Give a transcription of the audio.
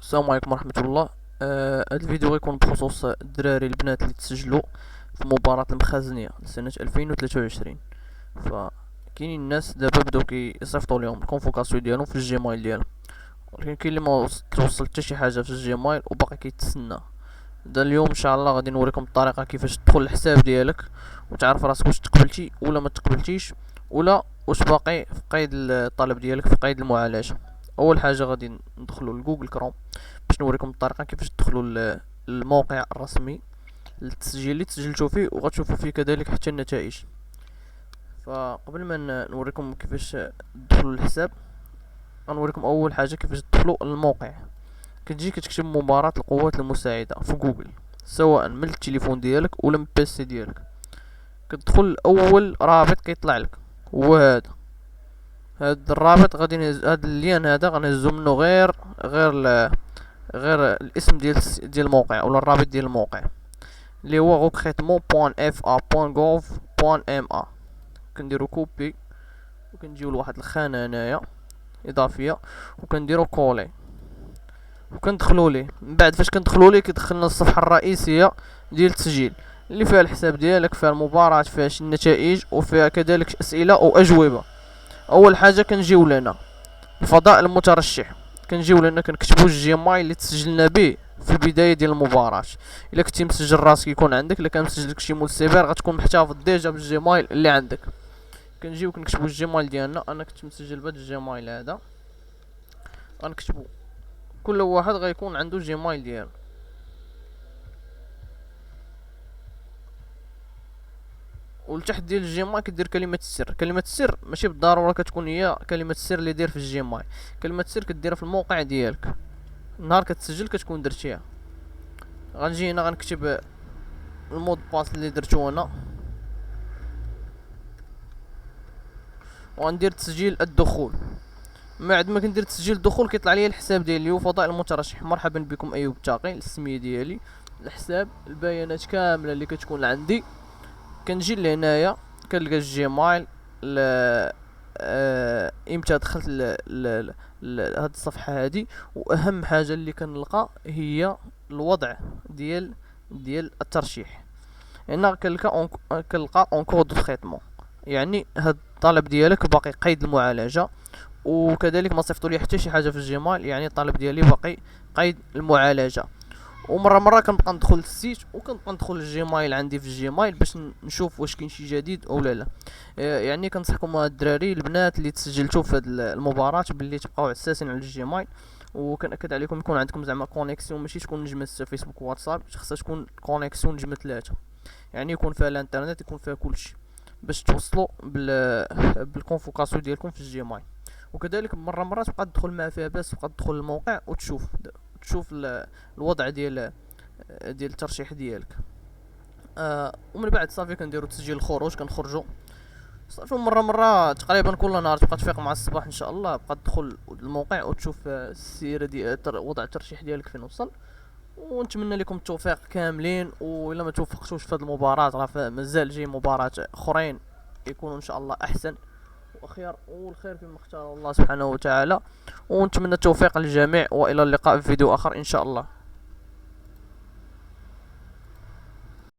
السلام عليكم ورحمة الله. هذا الفيديو غيكون بخصوص الدراري البنات اللي تسجلوا في مباراة المخازنية لسنة 2023. فكاينين الناس دابا بداو كيصيفطوا ليهم الكونفوكاسيون ديالهم في الجيميل ديالهم، ولكن كاين اللي ما توصل حتى شي حاجة في الجيميل وباقي كيتسنى. دا اليوم ان شاء الله غادي نوريكم الطريقة كيفاش تدخل الحساب ديالك وتعرف راسك واش تقبلتي ولا ما تقبلتيش، ولا واش باقي في قيد الطلب ديالك في قيد المعالجة. اول حاجة غادي ندخلوا لجوجل كروم باش نوريكم الطريقه كيفاش تدخلوا للموقع الرسمي للتسجيل اللي تسجلتوا فيه، وغتشوفوا فيه كذلك حتى النتائج. فقبل ما نوريكم كيفاش تدخلوا للحساب، غنوريكم اول حاجه كيفاش تدخلوا للموقع. كتجي كتكتب مباراة القوات المساعدة في جوجل، سواء من التليفون ديالك ولا من البيسي ديالك. كتدخل اول رابط كيطلع لك هو هاد الرابط، غادي هاد اللين هذا غنهزو منه غير الاسم ديال الموقع ولا الرابط ديال الموقع اللي هو recrutement.fa.gov.ma. كنديرو كوبي وكنجيو لواحد الخانه هنايا اضافيه وكنديرو كولي وكندخلو ليه. من بعد فاش كندخلو ليه كيدخلنا الصفحه الرئيسيه ديال التسجيل اللي فيها الحساب ديالك، فيها المباراة، فيها شي النتائج، وفيها كذلك اسئله واجوبه. اول حاجه كنجيو لنا الفضاء المترشح، كنجيو لنا كنكتبوا الجيميل اللي تسجلنا به في البدايه ديال المباراه. الا كنتي مسجل راسك يكون عندك، الا كان مسجلك شي مول سيبر غتكون محتفظ ديجا بالجيميل اللي عندك. كنجيو كنكتبوا الجيميل ديالنا. انا كنت مسجل بهذا الجيميل هذا، غنكتبوا كل واحد غيكون عنده جيميل ديالو. والتحت ديال الجيميل كدير كلمه السر. كلمه السر ماشي بالضروره كتكون هي كلمه السر اللي داير في الجيميل، كلمه السر كديرها في الموقع ديالك. نهار كتسجل كتكون درتيها. غنجي هنا غنكتب المود باس اللي درتو انا، وغندير تسجيل الدخول. بعد ما كندير تسجيل الدخول كيطلع لي الحساب ديالي وفضاء المترشح. مرحبا بكم ايوب تاقي، السميه ديالي، الحساب، البيانات كامله اللي كتكون عندي. كنجي لهنايا كنلقى الجيميل امتى دخلت هاد الصفحه هادي. واهم حاجه اللي كنلقى هي الوضع ديال الترشيح. هنا كنلقى اون كود دو تريتمون، يعني هاد الطلب ديالك باقي قيد المعالجه، وكذلك ما صيفطوا لي حتى شي حاجه في الجيميل، يعني الطلب ديالي باقي قيد المعالجه. ومره كنبقى ندخل للسيت وكنبقى ندخل الجيميل عندي في الجيميل باش نشوف واش كاين شي جديد او لا. يعني كنصحكم الدراري البنات اللي تسجلتوا في هذه المباراه باللي تبقاو عساسين على الجيميل. وكنأكد عليكم يكون عندكم زعما كونيكسيون، ماشي تكون نجمه 6 فيسبوك واتساب، خاصها تكون كونيكسيون نجمه 3، يعني يكون فيها الانترنت، يكون فيها كلشي باش توصلوا بالكونفوكاسيون ديالكم في الجيميل. وكذلك مره تبقى تدخل ما فيها باس، تبقى تدخل الموقع وتشوف الوضع ديال الترشيح ديالك. ومن بعد صافي كنديروا تسجيل الخروج، كنخرجوا صافي. مره تقريبا كل نهار تبقى تفيق مع الصباح ان شاء الله، بقى تدخل الموقع وتشوف السيره ديال وضع الترشيح ديالك فين وصل. ونتمنى لكم التوفيق كاملين، والا ما توفقتوش في هذه المباراه راه مازال جاي مباراه اخرين يكونوا ان شاء الله احسن واخير، والخير فيما اختار الله سبحانه وتعالى. ونتمنى التوفيق للجميع، والى اللقاء في فيديو اخر ان شاء الله.